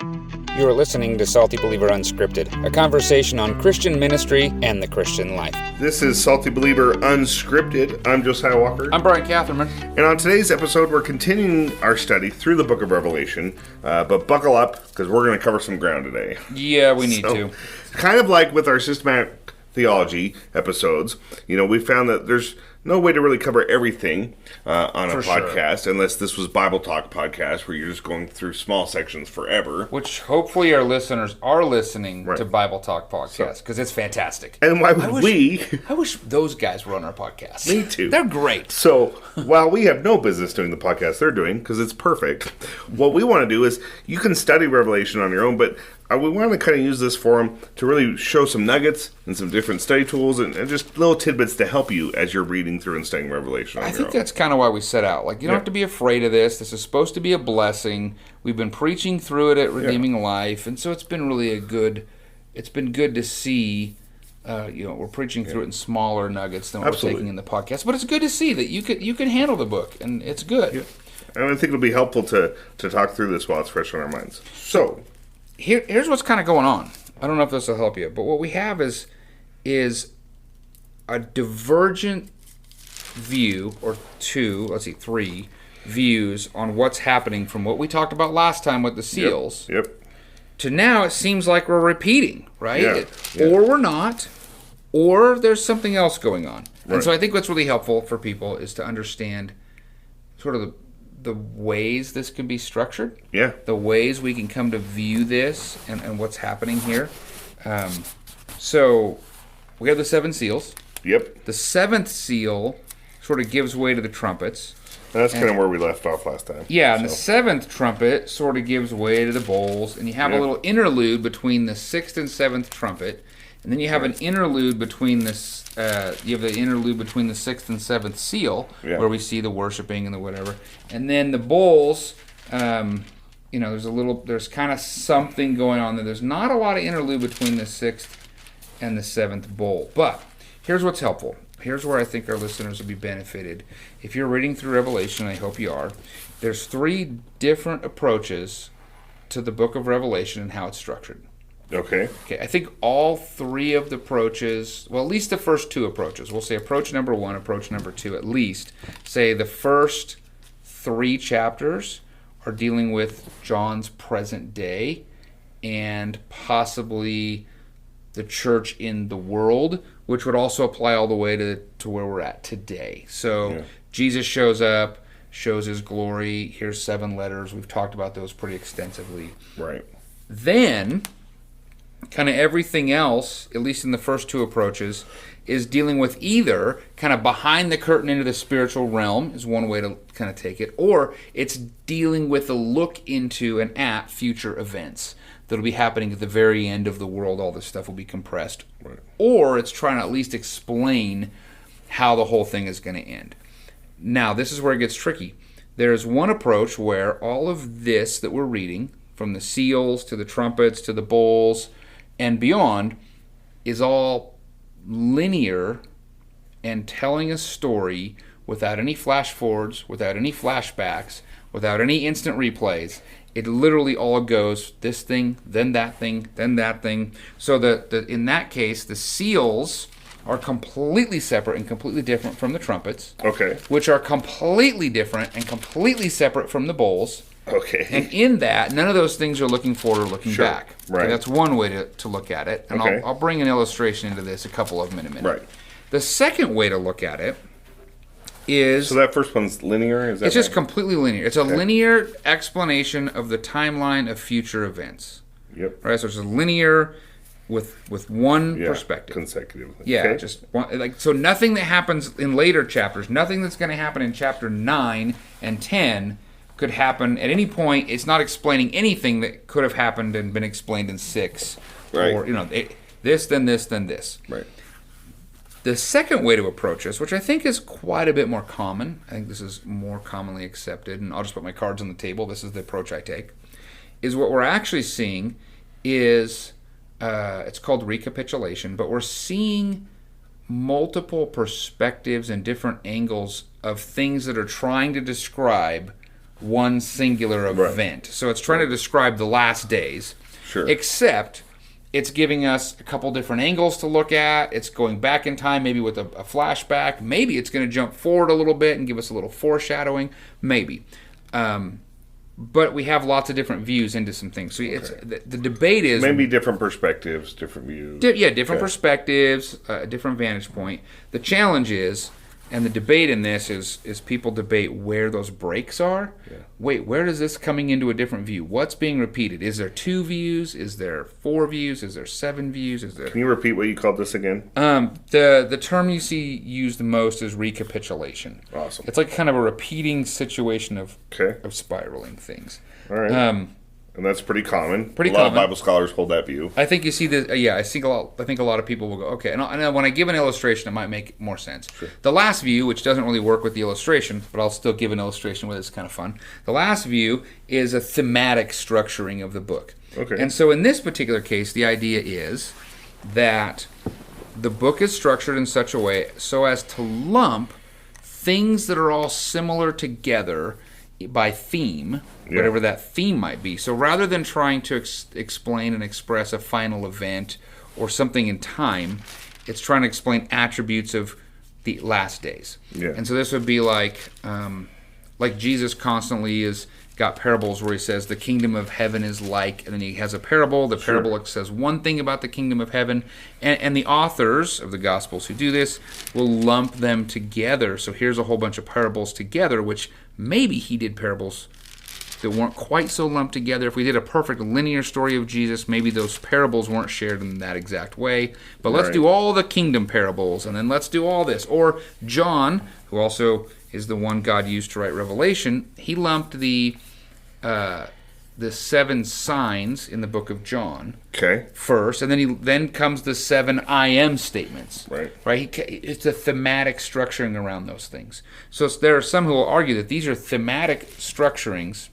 You are listening to Salty Believer Unscripted, a conversation on Christian ministry and the Christian life. This is Salty Believer Unscripted. I'm Josiah Walker. I'm Brian Catherman. And on today's episode, we're continuing our study through the book of Revelation. But buckle up, because we're going to cover some ground today. Yeah, we need to. Kind of like with our systematic theology episodes, we found that there's no way to really cover everything on a podcast, unless this was Bible Talk podcast, where you're just going through small sections forever. Which hopefully our listeners are listening to Bible Talk podcast, because it's fantastic. And why would I wish those guys were on our podcast. Me too. They're great. So, while we have no business doing the podcast they're doing, because it's perfect, what we want to do is, you can study Revelation on your own, but we want to kind of use this forum to really show some nuggets and some different study tools and just little tidbits to help you as you're reading through and studying Revelation on your own. I think that's kind of why we set out. You don't have to be afraid of this. This is supposed to be a blessing. We've been preaching through it at Redeeming Life, and so it's been really it's been good to see, we're preaching through it in smaller nuggets than what we're taking in the podcast. But it's good to see that you can handle the book, and it's good. Yeah. And I think it'll be helpful to talk through this while it's fresh on our minds. So, Here's what's kind of going on. I don't know if this will help you, but what we have is a divergent view, or three views on what's happening from what we talked about last time with the seals. Yep. To now it seems like we're repeating, right? Yeah. Or we're not, or there's something else going on. Right. And so I think what's really helpful for people is to understand sort of the ways this can be structured, the ways we can come to view this and what's happening here. So we have the seven seals. Yep. The seventh seal sort of gives way to the trumpets. That's kind of where we left off last time. Yeah, and the seventh trumpet sort of gives way to the bowls, and you have a little interlude between the sixth and seventh trumpet, and then you have an interlude between this. You have the interlude between the sixth and seventh seal, where we see the worshiping and the whatever, and then the bowls. There's kind of something going on there. There's not a lot of interlude between the sixth and the seventh bowl, but here's what's helpful. Here's where I think our listeners will be benefited. If you're reading through Revelation, I hope you are, there's three different approaches to the book of Revelation and how it's structured. Okay, I think all three of the approaches, well, at least the first two approaches, we'll say approach number one, approach number two, at least, say the first three chapters are dealing with John's present day and possibly the church in the world, which would also apply all the way to where we're at today. So Jesus shows up, shows his glory. Here's 7 letters. We've talked about those pretty extensively. Right. Then, kind of everything else, at least in the first two approaches, is dealing with either kind of behind the curtain into the spiritual realm, is one way to kind of take it, or it's dealing with a look into and at future events that'll be happening at the very end of the world. All this stuff will be compressed. Right. Or it's trying to at least explain how the whole thing is going to end. Now, this is where it gets tricky. There's one approach where all of this that we're reading, from the seals to the trumpets to the bowls and beyond, is all linear and telling a story without any flash forwards, without any flashbacks, without any instant replays. It literally all goes this thing, then that thing, then that thing. So in that case, the seals are completely separate and completely different from the trumpets. Okay. Which are completely different and completely separate from the bowls. Okay. And in that, none of those things are looking forward or looking back. Right. Okay, that's one way to look at it. And I'll bring an illustration into this, a couple of them in a minute. Right. The second way to look at it is... So that first one's linear? Is that it's just completely linear. It's a linear explanation of the timeline of future events. Yep. Right, so it's just linear with one perspective. Consecutively. Yeah, just one, so nothing that happens in later chapters, nothing that's going to happen in chapter 9 and 10 could happen at any point. It's not explaining anything that could have happened and been explained in 6. Right. Or, this, then this, then this. Right. The second way to approach this, which I think is quite a bit more common, I think this is more commonly accepted, and I'll just put my cards on the table, this is the approach I take, is what we're actually seeing is, it's called recapitulation, but we're seeing multiple perspectives and different angles of things that are trying to describe one singular event. So it's trying to describe the last days. Sure. Except it's giving us a couple different angles to look at. It's going back in time, maybe with a flashback. Maybe it's going to jump forward a little bit and give us a little foreshadowing. Maybe. But we have lots of different views into some things. So it's the debate is... Maybe different perspectives, different views. Different perspectives, different vantage point. The challenge is, and the debate in this is people debate where those breaks are. Yeah. Wait, where is this coming into a different view? What's being repeated? Is there 2 views? Is there 4 views? Is there 7 views? Is there? Can you repeat what you called this again? The term you see used the most is recapitulation. Awesome. It's like kind of a repeating situation of spiraling things. All right. And that's pretty common. A lot of Bible scholars hold that view. I think you see this. I think a lot of people will go, okay. And when I give an illustration, it might make more sense. Sure. The last view, which doesn't really work with the illustration, but I'll still give an illustration with it. It's kind of fun. The last view is a thematic structuring of the book. Okay. And so in this particular case, the idea is that the book is structured in such a way so as to lump things that are all similar together by theme, whatever that theme might be. So rather than trying to explain and express a final event or something in time, it's trying to explain attributes of the last days. Yeah. And so this would be like Jesus constantly is got parables where he says the kingdom of heaven is like, and then he has a parable. The parable says one thing about the kingdom of heaven, and the authors of the Gospels who do this will lump them together. So here's a whole bunch of parables together, which maybe he did parables that weren't quite so lumped together. If we did a perfect linear story of Jesus, maybe those parables weren't shared in that exact way. But let's do all the kingdom parables, and then let's do all this. Or John, who also is the one God used to write Revelation, he lumped the 7 signs in the book of John first, and then comes the 7 I am statements. Right? It's a thematic structuring around those things. So there are some who will argue that these are thematic structurings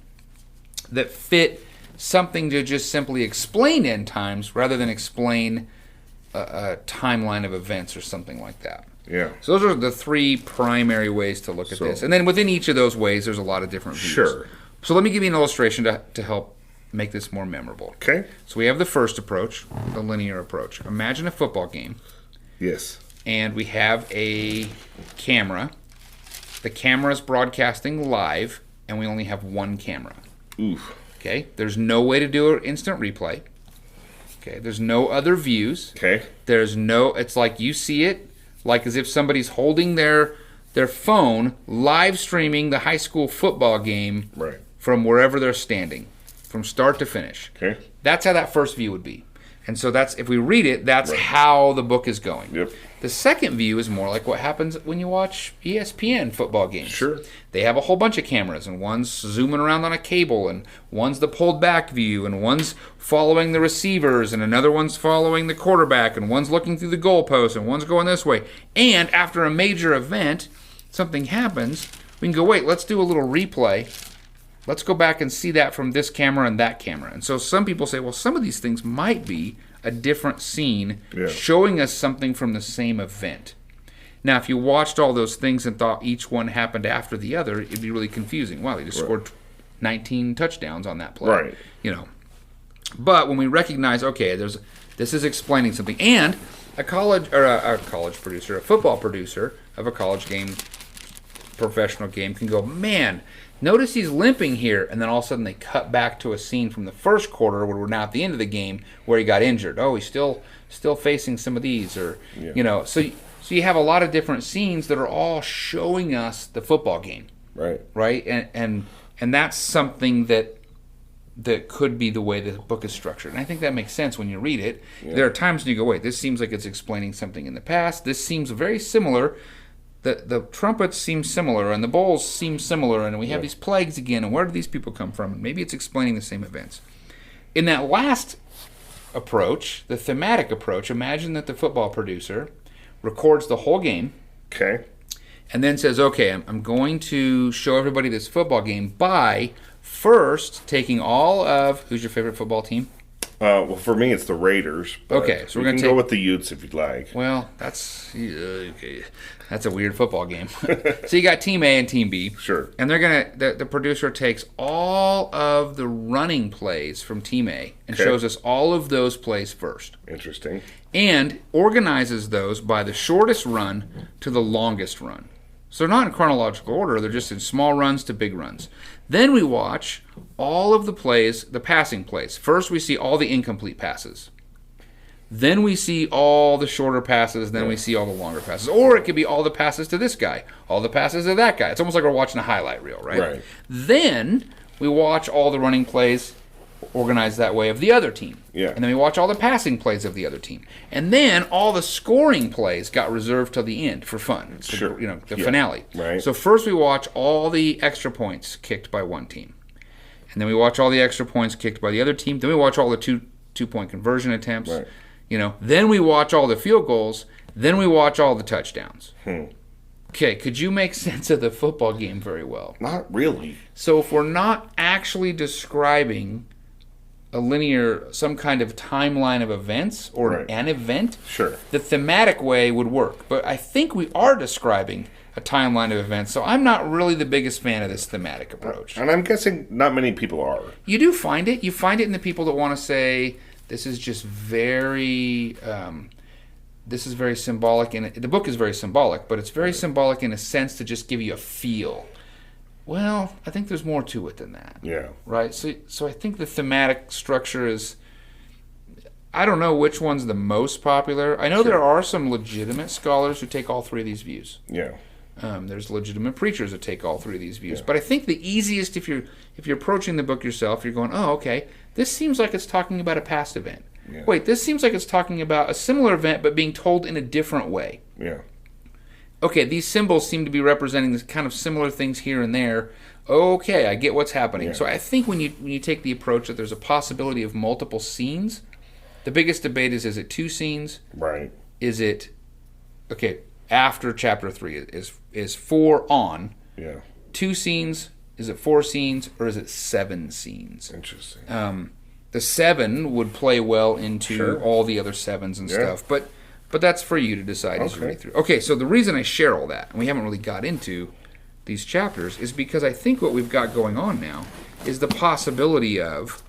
that fit something to just simply explain end times rather than explain a timeline of events or something like that. Yeah. So those are the 3 primary ways to look at this. And then within each of those ways, there's a lot of different views. Sure. So let me give you an illustration to help make this more memorable. Okay. So we have the first approach, the linear approach. Imagine a football game. Yes. And we have a camera. The camera is broadcasting live, and we only have one camera. Oof. Okay. There's no way to do an instant replay. Okay. There's no other views. Okay. It's like you see it, like as if somebody's holding their phone, live streaming the high school football game from wherever they're standing, from start to finish. Okay. That's how that first view would be. And so if we read it, that's how the book is going. Yep. The second view is more like what happens when you watch ESPN football games. Sure. They have a whole bunch of cameras, and one's zooming around on a cable, and one's the pulled back view, and one's following the receivers, and another one's following the quarterback, and one's looking through the goalpost, and one's going this way. And after a major event, something happens, we can go, wait, let's do a little replay. Let's go back and see that from this camera and that camera. And so some people say, well, some of these things might be a different scene showing us something from the same event. Now, if you watched all those things and thought each one happened after the other, it'd be really confusing. Wow, they just scored 19 touchdowns on that play. Right. But when we recognize, okay, this is explaining something, and a football producer of a college game, professional game, can go, man, notice he's limping here, and then all of a sudden they cut back to a scene from the first quarter where we're now at the end of the game where he got injured. Oh, he's still facing some of these, or So you have a lot of different scenes that are all showing us the football game. Right. And that's something that could be the way the book is structured. And I think that makes sense when you read it. There are times when you go, wait, this seems like it's explaining something in the past. This seems very similar. The trumpets seem similar, and the bowls seem similar, and we have these plagues again, and where do these people come from? And maybe it's explaining the same events. In that last approach, the thematic approach, imagine that the football producer records the whole game. Okay. And then says, okay, I'm going to show everybody this football game by first taking all of, who's your favorite football team? Well, for me, it's the Raiders. Okay, so we're going to go with the Utes if you'd like. Well, that's a weird football game. So you got Team A and Team B. Sure. And they're going to, the producer takes all of the running plays from Team A and shows us all of those plays first. Interesting. And organizes those by the shortest run to the longest run. So they're not in chronological order, they're just in small runs to big runs. Then we watch all of the plays, the passing plays. First we see all the incomplete passes. Then we see all the shorter passes, then we see all the longer passes. Or it could be all the passes to this guy, all the passes to that guy. It's almost like we're watching a highlight reel, right? Right. Then we watch all the running plays organized that way of the other team. Yeah. And then we watch all the passing plays of the other team. And then all the scoring plays got reserved till the end for fun. It's sure. The finale. Right. So first we watch all the extra points kicked by one team. And then we watch all the extra points kicked by the other team. Then we watch all the two-point conversion attempts. Right. Then we watch all the field goals. Then we watch all the touchdowns. Okay, could you make sense of the football game very well? Not really. So if we're not actually describing a linear, some kind of timeline of events or an event, sure, the thematic way would work. But I think we are describing a timeline of events, so I'm not really the biggest fan of this thematic approach. And I'm guessing not many people are. You do find it. You find it in the people that want to say this is just very symbolic, and the book is very symbolic, but it's very symbolic in a sense to just give you a feel. Well, I think there's more to it than that. Yeah. Right? So I think the thematic structure is, I don't know which one's the most popular. I know there are some legitimate scholars who take all three of these views. Yeah. There's legitimate preachers that take all three of these views. Yeah. But I think the easiest, if you're approaching the book yourself, you're going, oh, okay, this seems like it's talking about a past event. Yeah. Wait, this seems like it's talking about a similar event but being told in a different way. Yeah. Okay, these symbols seem to be representing this kind of similar things here and there. Okay, I get what's happening. Yeah. So I think when you take the approach that there's a possibility of multiple scenes, the biggest debate is it 2 scenes? Right. Is it, after chapter 3, is 4 on? Yeah. 2 scenes? Is it 4 scenes? Or is it 7 scenes? Interesting. The 7 would play well into all the other 7s and stuff. But that's for you to decide as you read through. Okay, so the reason I share all that, and we haven't really got into these chapters, is because I think what we've got going on now is the possibility of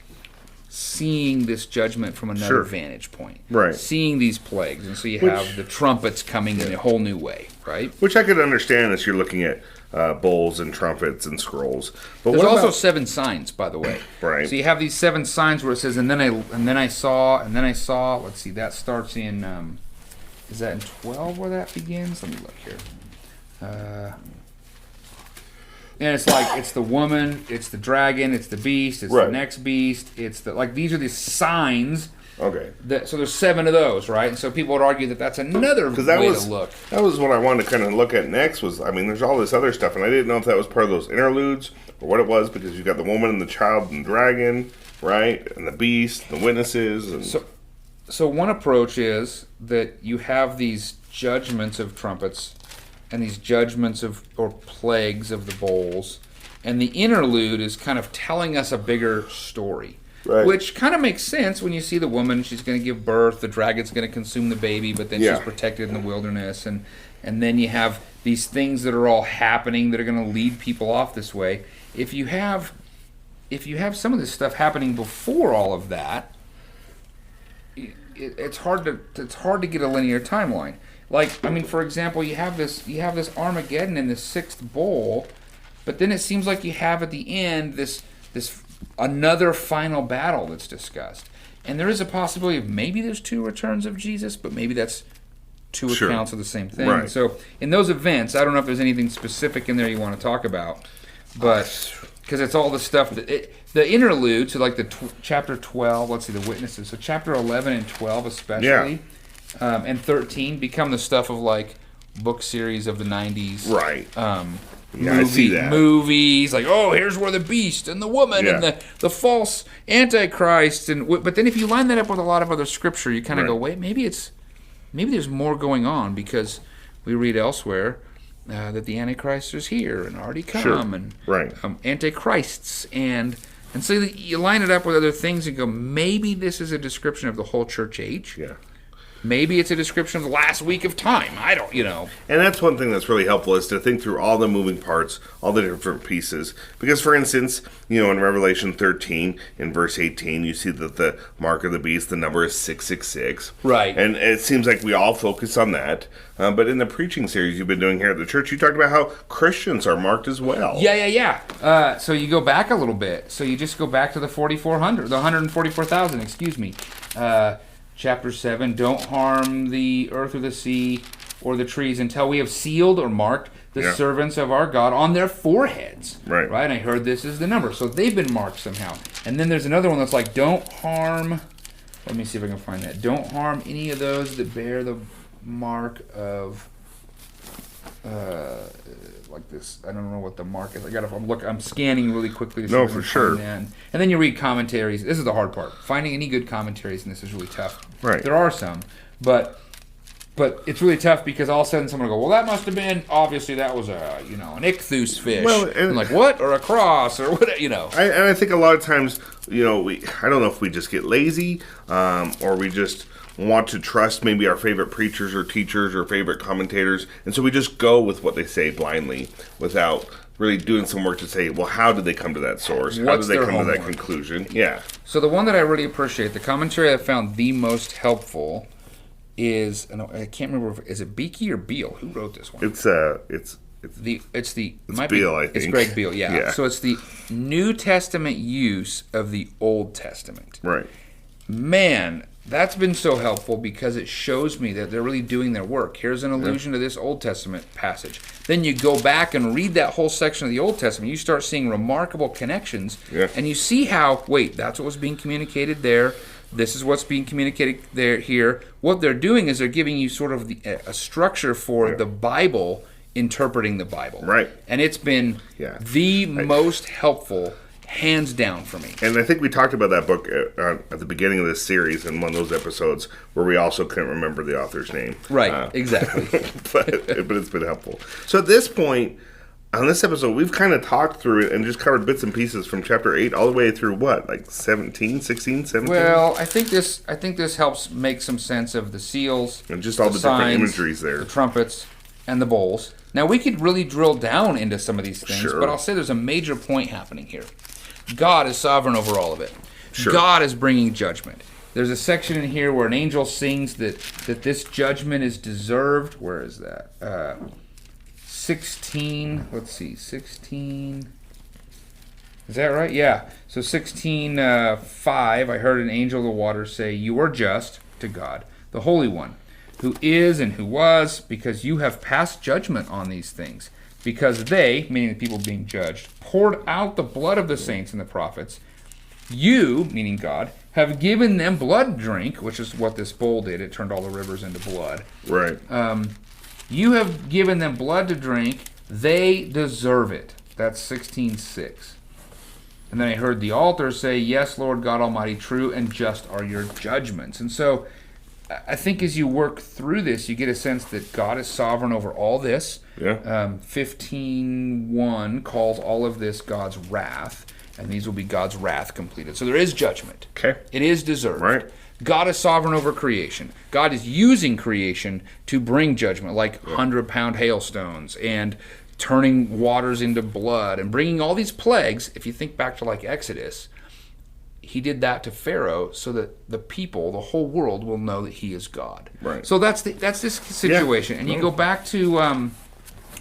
seeing this judgment from another vantage point. Right. Seeing these plagues. And so you have the trumpets coming in a whole new way, right? Which I could understand as you're looking at bowls and trumpets and scrolls. But there's also 7 signs, by the way. Right. So you have these 7 signs where it says, and then I saw. Let's see, that starts in... is that in 12 where that begins? Let me look here. And it's like, it's the woman, it's the dragon, it's the beast, it's the next beast, it's these are the signs. Okay. So there's 7 of those, right? And so people would argue that that's another way to look. That was what I wanted to kind of look at next was, there's all this other stuff, and I didn't know if that was part of those interludes or what it was, because you got the woman and the child and the dragon, right? And the beast, the witnesses. And So one approach is that you have these judgments of trumpets and these judgments or plagues of the bowls, and the interlude is kind of telling us a bigger story. Right. Which kind of makes sense when you see the woman, she's going to give birth, the dragon's going to consume the baby, but then she's protected in the wilderness, and then you have these things that are all happening that are going to lead people off this way. If you have some of this stuff happening before all of that, it's hard to get a linear timeline. For example, you have this Armageddon in the 6th bowl, but then it seems like you have at the end this another final battle that's discussed. And there is a possibility of maybe there's 2 returns of Jesus, but maybe that's 2 accounts of the same thing. Right. So in those events, I don't know if there's anything specific in there you want to talk about, but because it's all the stuff the interlude, so like chapter 12, let's see, the witnesses. So chapter 11 and 12 especially, and 13 become the stuff of like book series of the 90s. Right. I see that. Movies, like, oh, here's where the beast and the woman and the false antichrist. But then if you line that up with a lot of other scripture, you kind of go, wait, maybe there's more going on, because we read elsewhere that the Antichrist is here and already come, and antichrists, and And so you line it up with other things and go, maybe this is a description of the whole church age. Yeah. Maybe it's a description of the last week of time. I don't, And that's one thing that's really helpful is to think through all the moving parts, all the different pieces. Because, for instance, in Revelation 13, in verse 18, you see that the mark of the beast, the number is 666. Right. And it seems like we all focus on that. But in the preaching series you've been doing here at the church, you talked about how Christians are marked as well. Yeah. So you go back a little bit. So you just go back to the 4,400, the 144,000, excuse me. Chapter 7, don't harm the earth or the sea or the trees until we have sealed or marked the servants of our God on their foreheads. Right. And I heard this is the number. So they've been marked somehow. And then there's another one that's like, don't harm, let me see if I can find that. Don't harm any of those that bear the mark of, like this. I don't know what the mark is. I'm scanning really quickly. No, for sure. And then you read commentaries. This is the hard part. Finding any good commentaries, and this is really tough. Right. There are some, but it's really tough because all of a sudden someone will go, well, that must have been, obviously that was an ichthus fish. Well, and like, what? Or a cross, or what, I think a lot of times, I don't know if we just get lazy, or we just want to trust maybe our favorite preachers or teachers or favorite commentators, and so we just go with what they say blindly without really doing some work to say, well, how did they come to that source? How did they come to that conclusion? Yeah. So the one that I really appreciate, the commentary I found the most helpful is, I can't remember, is it Beakey or Beale? Who wrote this one? It's Beale, I think. It's Greg Beale, yeah. So it's the New Testament use of the Old Testament. Right. Man, that's been so helpful because it shows me that they're really doing their work. Here's an allusion to this Old Testament passage. Then you go back and read that whole section of the Old Testament. You start seeing remarkable connections. Yeah. And you see how, that's what was being communicated there. This is what's being communicated there here. What they're doing is they're giving you sort of a structure for the Bible, interpreting the Bible. Right. And it's been the most helpful, hands down, for me. And I think we talked about that book at the beginning of this series in one of those episodes where we also couldn't remember the author's name. Right, exactly. but it's been helpful. So at this point, on this episode, we've kind of talked through it and just covered bits and pieces from chapter 8 all the way through what, like 17, 16, 17? Well, I think this helps make some sense of the seals, and just all the signs, different imageries there. the trumpets, and the bowls. Now, we could really drill down into some of these things, but I'll say there's a major point happening here. God is sovereign over all of it. Sure. God is bringing judgment. There's a section in here where an angel sings that this judgment is deserved. Where is that? 16. Let's see. 16. Is that right? Yeah. So 16:5. I heard an angel of the waters say, "You are just to God, the Holy One, who is and who was, because you have passed judgment on these things. Because they," meaning the people being judged, "poured out the blood of the saints and the prophets. You," meaning God, "have given them blood drink," which is what this bowl did. It turned all the rivers into blood. Right. "You have given them blood to drink. They deserve it." That's 16:6. And then I heard the altar say, "Yes, Lord God Almighty, true and just are your judgments." And so I think as you work through this, you get a sense that God is sovereign over all this. Yeah. 15:1 calls all of this God's wrath, and these will be God's wrath completed. So there is judgment. Okay. It is deserved. Right. God is sovereign over creation. God is using creation to bring judgment, like 100-pound hailstones and turning waters into blood and bringing all these plagues. If you think back to like Exodus, he did that to Pharaoh so that the people, the whole world, will know that he is God. Right. So that's this situation. Yeah. And you go back to, I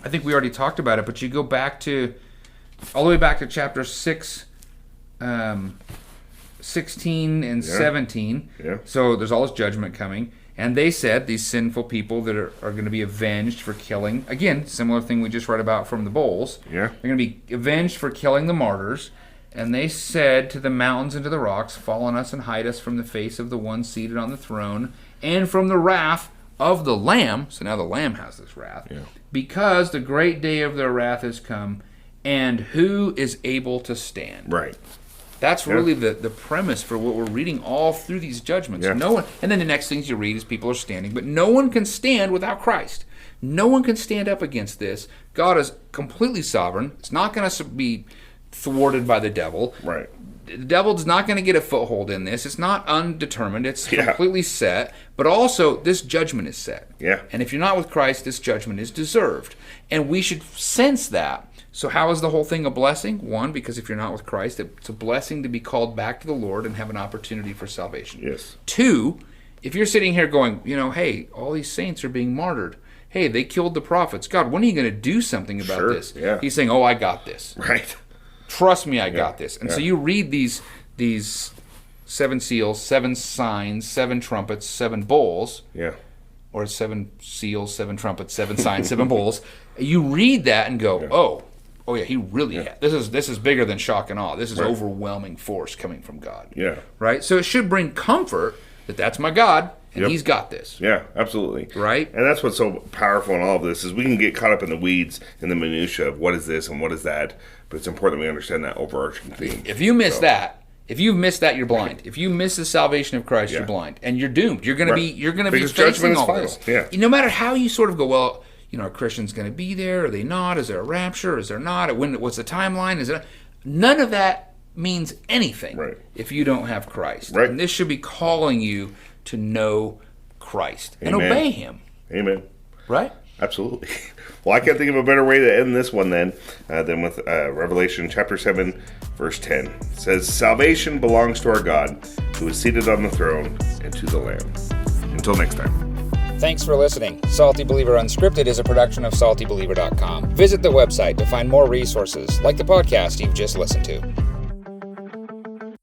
think we already talked about it, but you go back to, all the way back to chapter 6, 16 and 17. Yeah. So there's all this judgment coming. And they said, these sinful people that are going to be avenged for killing, again, similar thing we just read about from the bowls. Yeah. They're going to be avenged for killing the martyrs. And they said to the mountains and to the rocks, "Fall on us and hide us from the face of the one seated on the throne and from the wrath of the Lamb." So now the Lamb has this wrath. Yeah. "Because the great day of their wrath has come, and who is able to stand?" Right. That's really the premise for what we're reading all through these judgments. Yeah. No one, and then the next things you read is people are standing, but no one can stand without Christ. No one can stand up against this. God is completely sovereign. It's not going to be thwarted by the devil. Right. The devil's not going to get a foothold in this. It's not undetermined. It's Yeah. completely set. But also, this judgment is set. Yeah. And if you're not with Christ, this judgment is deserved. And we should sense that. So how is the whole thing a blessing? One, because if you're not with Christ, it's a blessing to be called back to the Lord and have an opportunity for salvation. Yes. Two, if you're sitting here going, hey, all these saints are being martyred. Hey, they killed the prophets. God, when are you going to do something about Sure, this? yeah. He's saying, I got this. Right. Trust me, I got this. And so yeah. you read these 7 seals, 7 signs, 7 trumpets, 7 bowls. Yeah. Or 7 seals, 7 trumpets, 7 signs, 7 bowls. You read that and go, oh yeah, he really had. This is bigger than shock and awe. This is overwhelming force coming from God. Yeah. Right? So it should bring comfort that that's my God and he's got this. Yeah, absolutely. Right? And that's what's so powerful in all of this is we can get caught up in the weeds and the minutia of what is this and what is that, but it's important that we understand that overarching theme. If you miss that, if you've missed that, you're blind. If you miss the salvation of Christ, you're blind, and you're doomed. You're going to be facing all this. Yeah. No matter how you sort of go, are Christians going to be there? Are they not? Is there a rapture? Is there not? What's the timeline? Is it? None of that means anything if you don't have Christ. Right. And this should be calling you to know Christ and Amen. obey Him. Amen. Right? Absolutely. Well, I can't think of a better way to end this one than with Revelation chapter 7, verse 10. It says, "Salvation belongs to our God, who is seated on the throne, and to the Lamb." Until next time. Thanks for listening. Salty Believer Unscripted is a production of SaltyBeliever.com. Visit the website to find more resources like the podcast you've just listened to.